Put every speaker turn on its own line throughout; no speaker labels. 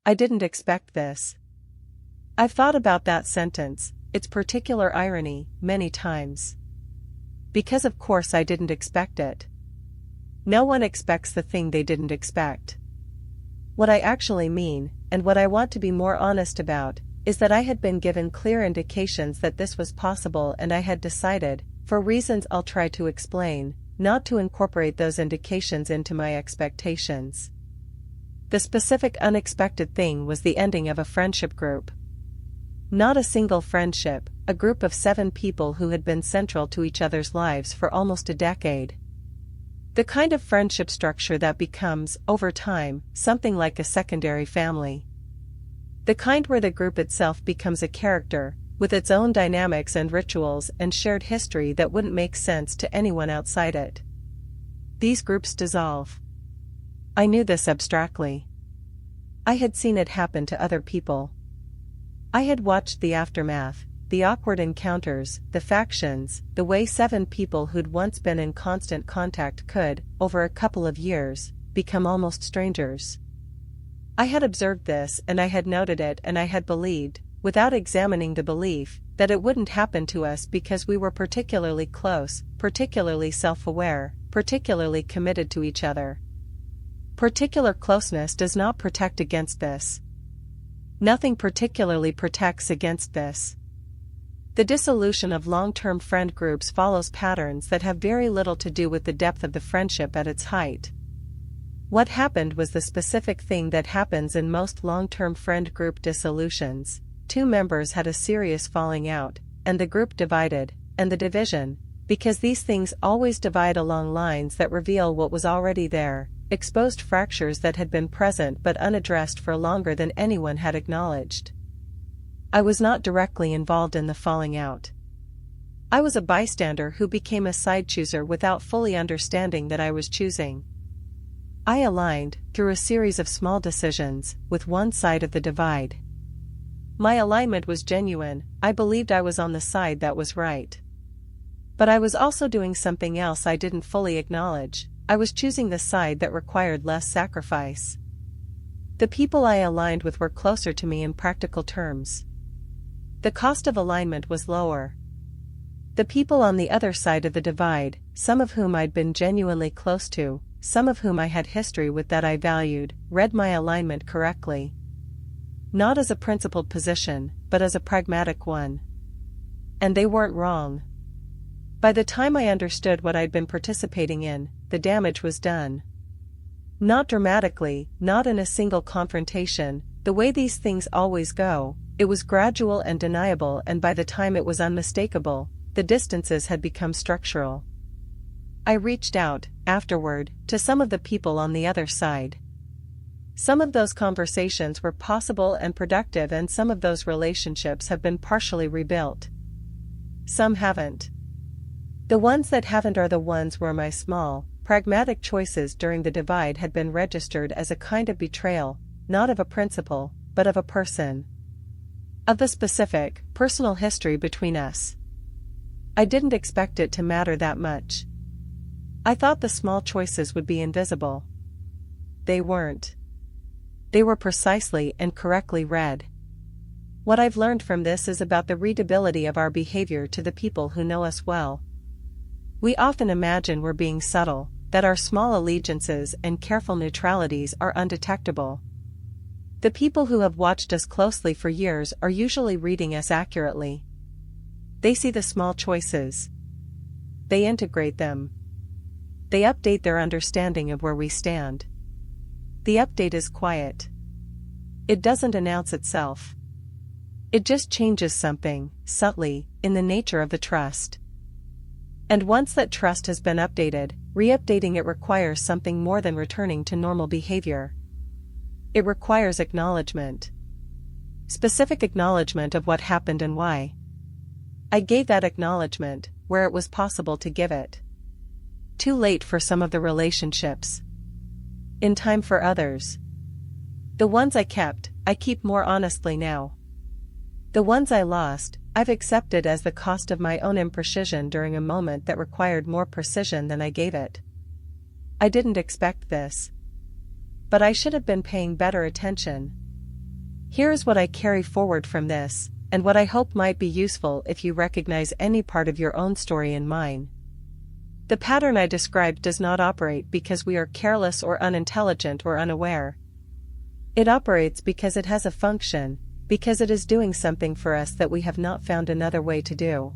I didn't expect this. I've thought about that sentence, its particular irony, many times. Because of course I didn't expect it. No one expects the thing they didn't expect. What I actually mean, and what I want to be more honest about, is that I had been given clear indications that this was possible, and I had decided, for reasons I'll try to explain, not to incorporate those indications into my expectations. The specific unexpected thing was the ending of a friendship group. Not a single friendship, a group of 7 people who had been central to each other's lives for almost a decade. The kind of friendship structure that becomes, over time, something like a secondary family. The kind where the group itself becomes a character, with its own dynamics and rituals and shared history that wouldn't make sense to anyone outside it. These groups dissolve. I knew this abstractly. I had seen it happen to other people. I had watched the aftermath, the awkward encounters, the factions, the way 7 people who'd once been in constant contact could, over a couple of years, become almost strangers. I had observed this, and I had noted it, and I had believed, without examining the belief, that it wouldn't happen to us because we were particularly close, particularly self-aware, particularly committed to each other. Particular closeness does not protect against this. Nothing particularly protects against this. The dissolution of long-term friend groups follows patterns that have very little to do with the depth of the friendship at its height. What happened was the specific thing that happens in most long-term friend group dissolutions. 2 members had a serious falling out, and the group divided, and the division, because these things always divide along lines that reveal what was already there, exposed fractures that had been present but unaddressed for longer than anyone had acknowledged. I was not directly involved in the falling out. I was a bystander who became a side chooser without fully understanding that I was choosing. I aligned, through a series of small decisions, with one side of the divide. My alignment was genuine. I believed I was on the side that was right. But I was also doing something else I didn't fully acknowledge. I was choosing the side that required less sacrifice. The people I aligned with were closer to me in practical terms. The cost of alignment was lower. The people on the other side of the divide, some of whom I'd been genuinely close to, some of whom I had history with that I valued, read my alignment correctly. Not as a principled position, but as a pragmatic one. And they weren't wrong. By the time I understood what I'd been participating in, the damage was done. Not dramatically, not in a single confrontation, the way these things always go. It was gradual and deniable, and by the time it was unmistakable, the distances had become structural. I reached out, afterward, to some of the people on the other side. Some of those conversations were possible and productive, and some of those relationships have been partially rebuilt. Some haven't. The ones that haven't are the ones where my small, pragmatic choices during the divide had been registered as a kind of betrayal, not of a principle, but of a person. Of the specific, personal history between us. I didn't expect it to matter that much. I thought the small choices would be invisible. They weren't. They were precisely and correctly read. What I've learned from this is about the readability of our behavior to the people who know us well. We often imagine we're being subtle, that our small allegiances and careful neutralities are undetectable. The people who have watched us closely for years are usually reading us accurately. They see the small choices. They integrate them. They update their understanding of where we stand. The update is quiet. It doesn't announce itself. It just changes something, subtly, in the nature of the trust. And once that trust has been updated, re-updating it requires something more than returning to normal behavior. It requires acknowledgement. Specific acknowledgement of what happened and why. I gave that acknowledgement, where it was possible to give it. Too late for some of the relationships. In time for others. The ones I kept, I keep more honestly now. The ones I lost, I've accepted as the cost of my own imprecision during a moment that required more precision than I gave it. I didn't expect this. But I should have been paying better attention. Here is what I carry forward from this, and what I hope might be useful if you recognize any part of your own story in mine. The pattern I described does not operate because we are careless or unintelligent or unaware. It operates because it has a function, because it is doing something for us that we have not found another way to do.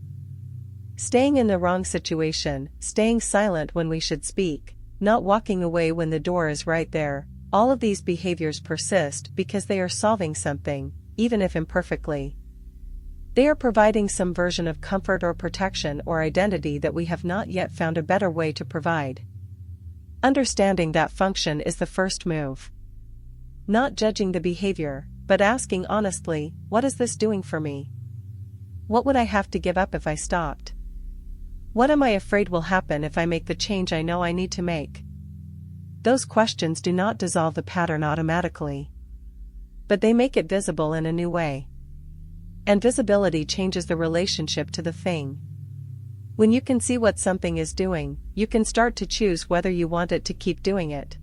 Staying in the wrong situation, staying silent when we should speak, not walking away when the door is right there, all of these behaviors persist because they are solving something, even if imperfectly. They are providing some version of comfort or protection or identity that we have not yet found a better way to provide. Understanding that function is the first move. Not judging the behavior, but asking honestly, what is this doing for me? What would I have to give up if I stopped? What am I afraid will happen if I make the change I know I need to make? Those questions do not dissolve the pattern automatically. But they make it visible in a new way. And visibility changes the relationship to the thing. When you can see what something is doing, you can start to choose whether you want it to keep doing it.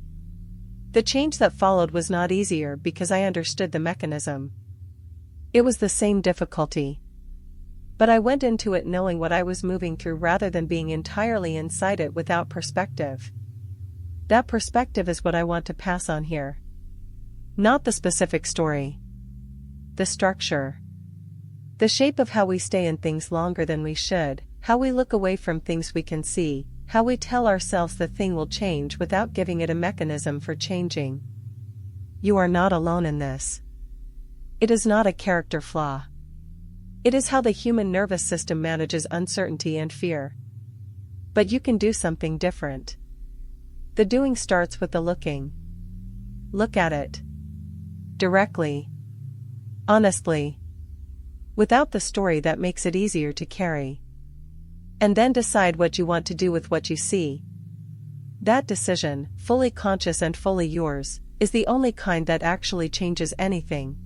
The change that followed was not easier because I understood the mechanism. It was the same difficulty. But I went into it knowing what I was moving through rather than being entirely inside it without perspective. That perspective is what I want to pass on here. Not the specific story. The structure. The shape of how we stay in things longer than we should, how we look away from things we can see, how we tell ourselves the thing will change without giving it a mechanism for changing. You are not alone in this. It is not a character flaw. It is how the human nervous system manages uncertainty and fear. But you can do something different. The doing starts with the looking. Look at it. Directly. Honestly. Without the story that makes it easier to carry. And then decide what you want to do with what you see. That decision, fully conscious and fully yours, is the only kind that actually changes anything.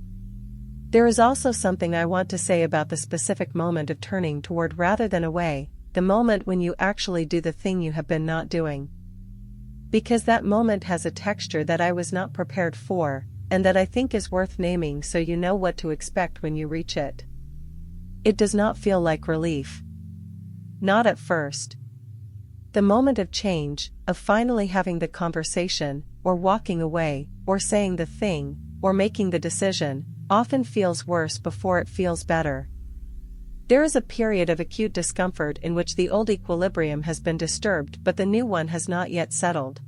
There is also something I want to say about the specific moment of turning toward rather than away, the moment when you actually do the thing you have been not doing. Because that moment has a texture that I was not prepared for, and that I think is worth naming so you know what to expect when you reach it. It does not feel like relief. Not at first. The moment of change, of finally having the conversation, or walking away, or saying the thing, or making the decision, often feels worse before it feels better. There is a period of acute discomfort in which the old equilibrium has been disturbed but the new one has not yet settled.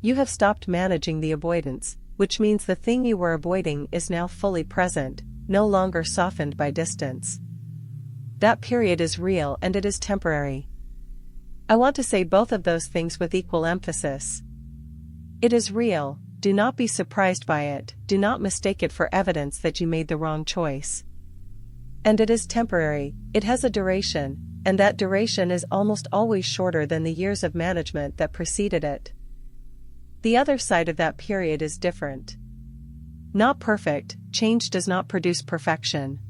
You have stopped managing the avoidance, which means the thing you were avoiding is now fully present, no longer softened by distance. That period is real and it is temporary. I want to say both of those things with equal emphasis. It is real. Do not be surprised by it, do not mistake it for evidence that you made the wrong choice. And it is temporary, it has a duration, and that duration is almost always shorter than the years of management that preceded it. The other side of that period is different. Not perfect, change does not produce perfection.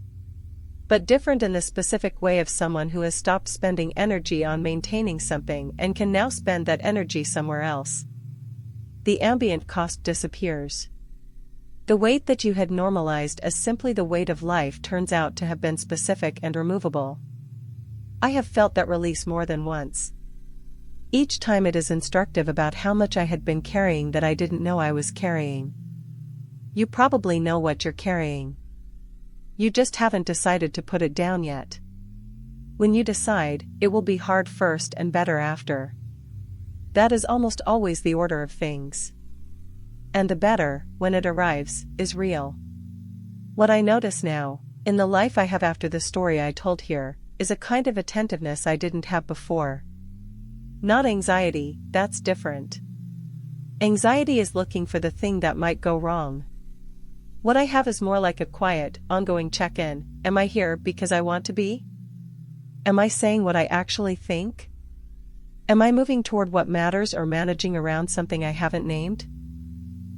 But different in the specific way of someone who has stopped spending energy on maintaining something and can now spend that energy somewhere else. The ambient cost disappears. The weight that you had normalized as simply the weight of life turns out to have been specific and removable. I have felt that release more than once. Each time it is instructive about how much I had been carrying that I didn't know I was carrying. You probably know what you're carrying. You just haven't decided to put it down yet. When you decide, it will be hard first and better after. That is almost always the order of things. And the better, when it arrives, is real. What I notice now, in the life I have after the story I told here, is a kind of attentiveness I didn't have before. Not anxiety, that's different. Anxiety is looking for the thing that might go wrong. What I have is more like a quiet, ongoing check-in. Am I here because I want to be? Am I saying what I actually think? Am I moving toward what matters or managing around something I haven't named?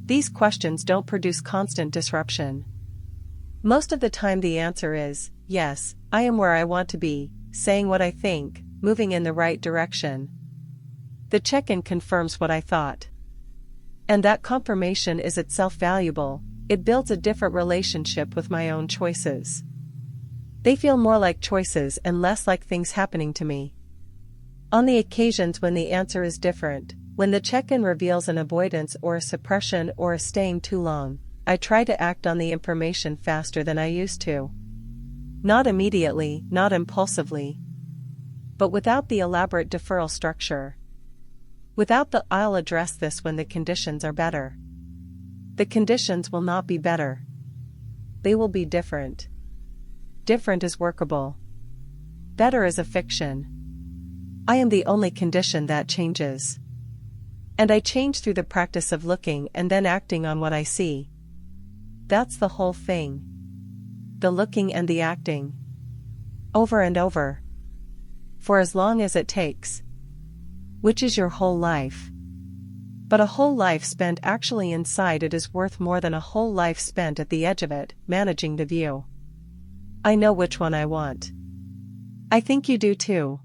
These questions don't produce constant disruption. Most of the time the answer is, yes, I am where I want to be, saying what I think, moving in the right direction. The check-in confirms what I thought. And that confirmation is itself valuable. It builds a different relationship with my own choices. They feel more like choices and less like things happening to me. On the occasions when the answer is different, when the check-in reveals an avoidance or a suppression or a staying too long, I try to act on the information faster than I used to. Not immediately, not impulsively, but without the elaborate deferral structure. Without the "I'll address this when the conditions are better." The conditions will not be better. They will be different. Different is workable. Better is a fiction. I am the only condition that changes. And I change through the practice of looking and then acting on what I see. That's the whole thing. The looking and the acting. Over and over. For as long as it takes. Which is your whole life. But a whole life spent actually inside it is worth more than a whole life spent at the edge of it, managing the view. I know which one I want. I think you do too.